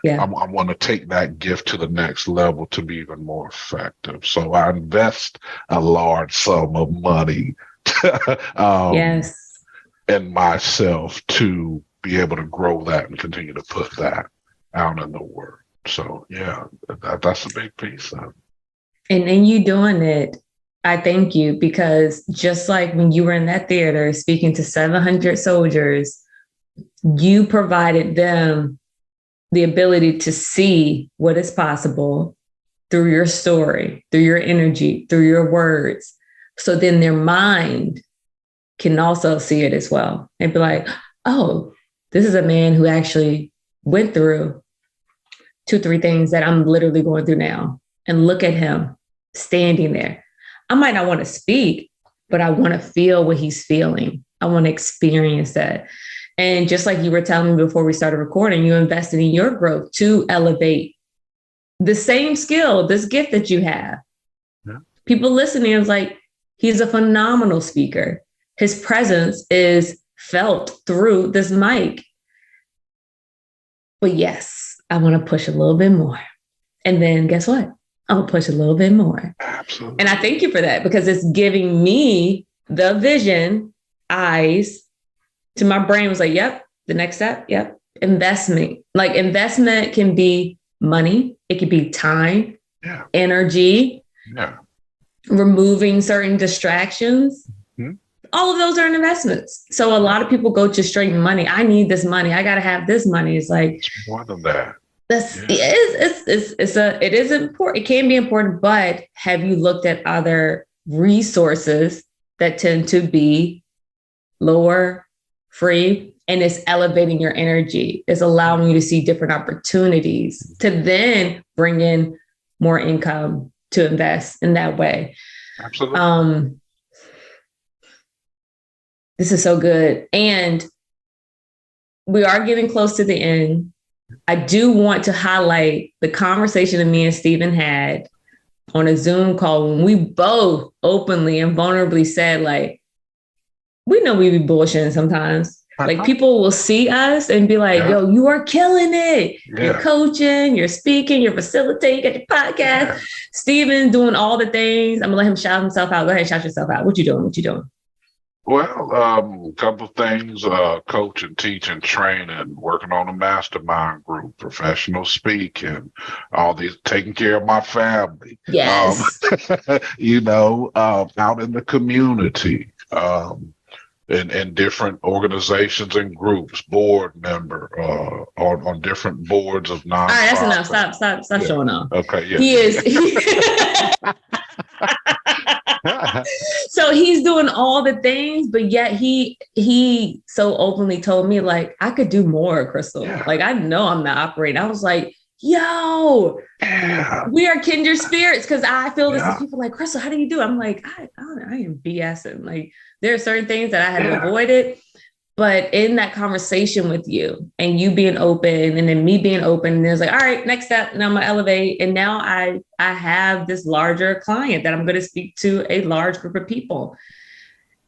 Yeah. I want to take that gift to the next level to be even more effective. So I invest a large sum of money Yes. in myself to be able to grow that and continue to put that out in the world. So yeah, that's a big piece of it. And in you doing it, I thank you, because just like when you were in that theater speaking to 700 soldiers, you provided them the ability to see what is possible through your story, through your energy, through your words. So then their mind can also see it as well and be like, oh, this is a man who actually went through 2-3 things that I'm literally going through now. And look at him standing there. I might not want to speak, but I want to feel what he's feeling. I want to experience that. And just like you were telling me before we started recording, you invested in your growth to elevate the same skill, this gift that you have. Yeah. People listening is like, he's a phenomenal speaker. His presence is felt through this mic. But yes, I want to push a little bit more. And then guess what? I'll push a little bit more. Absolutely. And I thank you for that, because it's giving me the vision, eyes to my brain was like, yep, the next step, yep, investment. Like investment can be money. It could be time, energy, removing certain distractions. Mm-hmm. All of those are investments. So a lot of people go to straight money. I need this money. I got to have this money. It's like, it's more than that. It is important. It can be important, but have you looked at other resources that tend to be lower, free, and it's elevating your energy? It's allowing you to see different opportunities to then bring in more income to invest in that way. Absolutely. This is so good. And we are getting close to the end. I do want to highlight the conversation that me and Stephen had on a Zoom call when we both openly and vulnerably said, like, we know we be bullshitting sometimes. Like people will see us and be like, yo, you are killing it. Yeah. You're coaching, you're speaking, you're facilitating, got your podcast. Yeah. Stephen doing all the things. I'm gonna let him shout himself out. Go ahead, shout yourself out. What you doing? What you doing? Well, a couple of things, coaching, teaching, training, working on a mastermind group, professional speaking, all these, taking care of my family. Yes. Out in the community, in different organizations and groups, board member, on different boards of nonprofits. All right, that's enough. Stop showing off. Okay, yeah. He is. So he's doing all the things, but yet he so openly told me, like, I could do more, Crystal. Yeah. Like, I know I'm not operating. I was like, yo, we are kindred spirits, because I feel this. People like, Crystal, how do you do it? I'm like, I am BSing. Like, there are certain things that I had avoided. But in that conversation with you and you being open and then me being open, and there's like, all right, next step, now I'm gonna elevate. And now I have this larger client that I'm going to speak to a large group of people.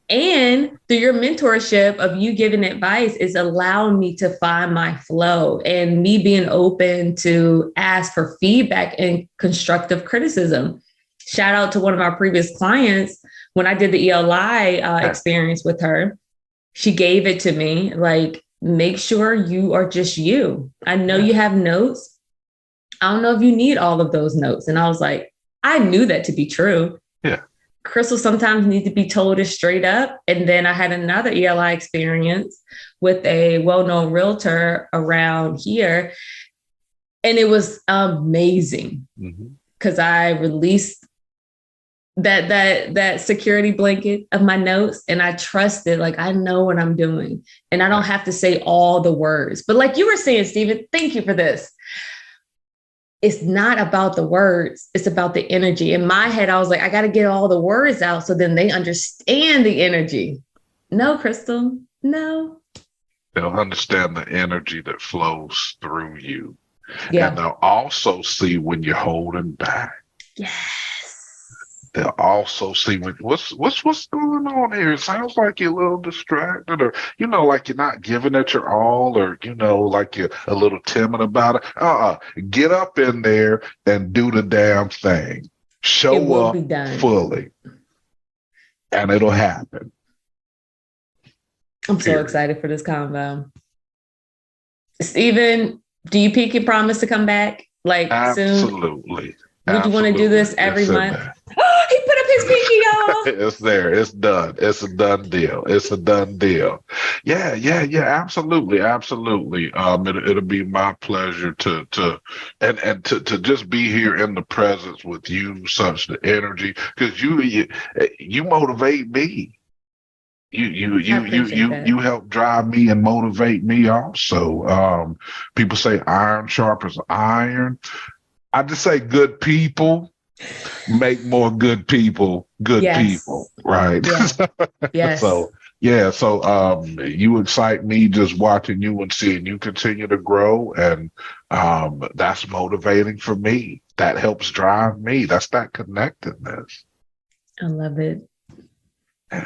And through your mentorship of you giving advice is allowing me to find my flow, and me being open to ask for feedback and constructive criticism. Shout out to one of our previous clients. When I did the ELI experience with her, she gave it to me, like, make sure you are just you. I know you have notes. I don't know if you need all of those notes. And I was like, I knew that to be true. Yeah. Crystal sometimes needs to be told it straight up. And then I had another ELI experience with a well-known realtor around here. And it was amazing because I released that security blanket of my notes, and I trusted, like, I know what I'm doing and I don't have to say all the words. But like you were saying, Stephen, thank you for this. It's not about the words. It's about the energy. In my head, I was like, I got to get all the words out so then they understand the energy. No, Crystal. No. They'll understand the energy that flows through you. And Yeah. they'll also see when you're holding back. Yes. They'll also see what's going on here. It sounds like you're a little distracted, or like you're not giving it your all, or like you're a little timid about it. Get up in there and do the damn thing. It Show will up be done. fully, and it'll happen. I'm so Period. excited for this convo. Stephen, do you peak and promise to come back soon? Absolutely. Would you want to do this every month? Oh, he put up his pinky, y'all. It's there. It's done. It's a done deal. It's a done deal. Yeah. Absolutely. It'll be my pleasure to just be here in the presence with you, such the energy, because you motivate me. You help drive me and motivate me also. People say iron sharpens iron. I just say good people make more good people, people, right? Yeah. Yes. So you excite me just watching you and seeing you continue to grow, and that's motivating for me. That helps drive me. That's that connectedness. I love it.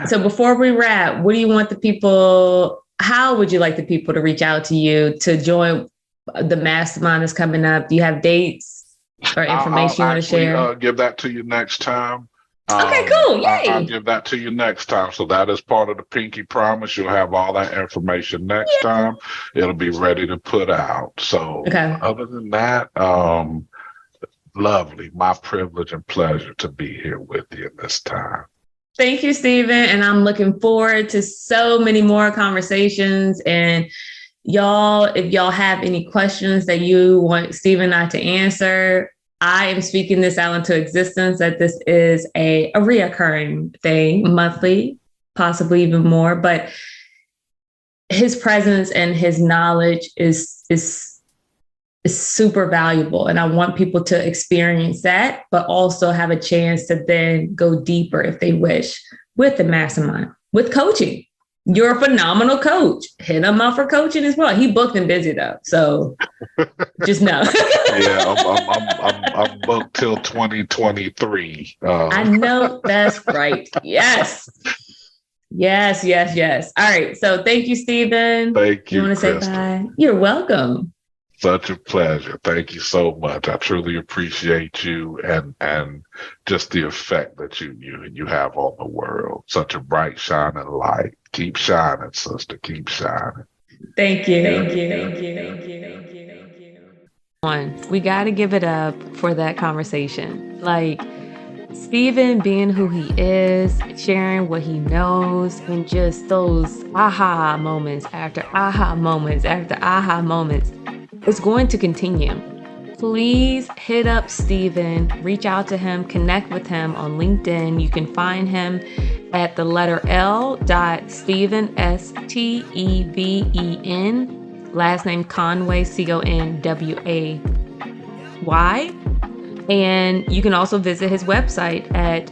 So before we wrap, what do you want the people, how would you like the people to reach out to you to join the mastermind that's coming up? Do you have dates or information you want to share? I'll give that to you next time. Okay, cool. Yay. I'll give that to you next time. So that is part of the Pinky Promise. You'll have all that information next time. It'll be ready to put out. So other than that, lovely. My privilege and pleasure to be here with you this time. Thank you, Stephen. And I'm looking forward to so many more conversations. And y'all, if y'all have any questions that you want Stephen and I to answer, I am speaking this out into existence that this is a reoccurring thing, monthly, possibly even more. But his presence and his knowledge is super valuable. And I want people to experience that, but also have a chance to then go deeper if they wish with the mastermind, with coaching. You're a phenomenal coach. Hit him up for coaching as well. He booked and busy though. So just know. I'm booked till 2023. I know that's right. Yes. All right. So thank you, Stephen. Thank you. You want to say bye? You're welcome. Such a pleasure. Thank you so much. I truly appreciate you and just the effect that you have on the world. Such a bright, shining light. Keep shining, sister. Keep shining. Thank you. We got to give it up for that conversation. Like Stephen being who he is, sharing what he knows, and just those aha moments after aha moments after aha moments. It's going to continue. Please hit up Stephen, reach out to him, connect with him on LinkedIn. You can find him at the letter L.Stephen, Steven, last name Conway, Conway. And you can also visit his website at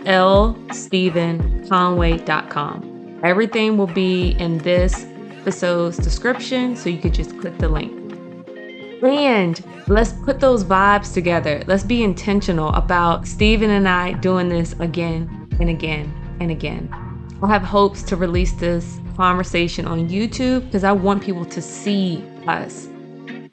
lstephenconway.com. Everything will be in this episode's description, so you could just click the link. And let's put those vibes together. Let's be intentional about Stephen and I doing this again and again and again. I have hopes to release this conversation on YouTube because I want people to see us.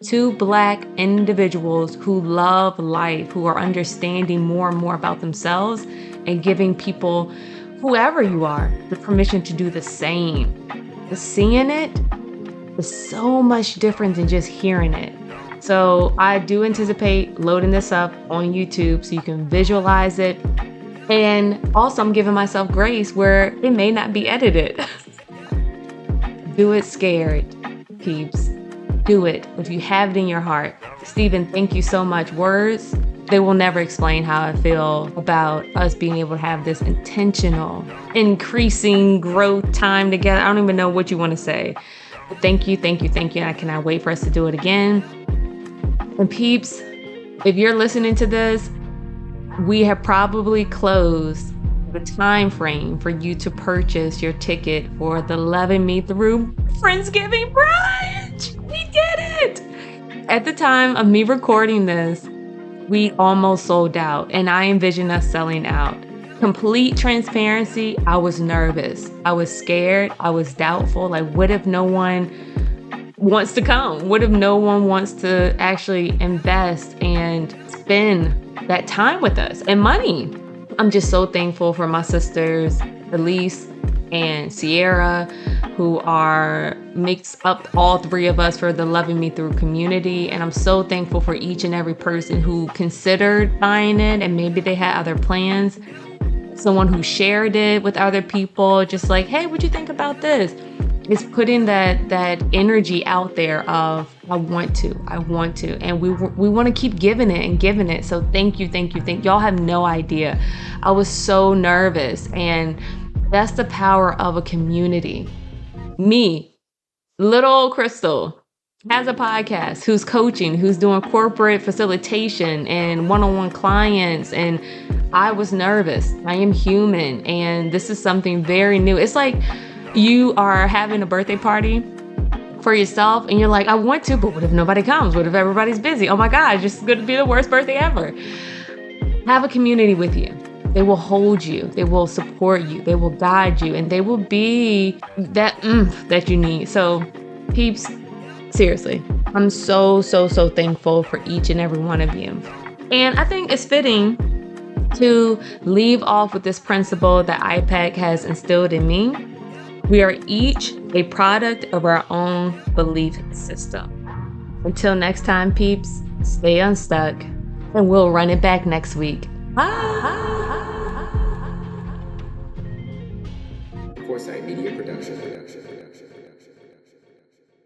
Two Black individuals who love life, who are understanding more and more about themselves and giving people, whoever you are, the permission to do the same. But seeing it is so much different than just hearing it. So I do anticipate loading this up on YouTube so you can visualize it. And also I'm giving myself grace where it may not be edited. Do it scared, peeps. Do it if you have it in your heart. Stephen, thank you so much. Words, they will never explain how I feel about us being able to have this intentional, increasing growth time together. I don't even know what you want to say. But thank you. And I cannot wait for us to do it again. And peeps, if you're listening to this, we have probably closed the time frame for you to purchase your ticket for the Loving Me Through Friendsgiving brunch. We did it! At the time of me recording this, we almost sold out, and I envision us selling out. Complete transparency, I was nervous. I was scared. I was doubtful. Like, what if no one wants to come? What if no one wants to actually invest and spend that time with us and money? I'm just so thankful for my sisters, Elise and Sierra, who makes up all three of us for the Loving Me Through community. And I'm so thankful for each and every person who considered buying it, and maybe they had other plans. Someone who shared it with other people, just like, hey, what'd you think about this? It's putting that energy out there of I want to, and we want to keep giving it. So thank you. Y'all have no idea. I was so nervous, and that's the power of a community. Me, little Crystal, has a podcast, who's coaching, who's doing corporate facilitation and one-on-one clients, and I was nervous. I am human, and this is something very new. It's like you are having a birthday party for yourself, and you're like, I want to, but what if nobody comes? What if everybody's busy? Oh my God, it's going to be the worst birthday ever. Have a community with you. They will hold you. They will support you. They will guide you, and they will be that that you need. So, peeps, seriously, I'm so thankful for each and every one of you. And I think it's fitting to leave off with this principle that IPAC has instilled in me. We are each a product of our own belief system. Until next time, peeps, stay unstuck, and we'll run it back next week. Foresight Media Production.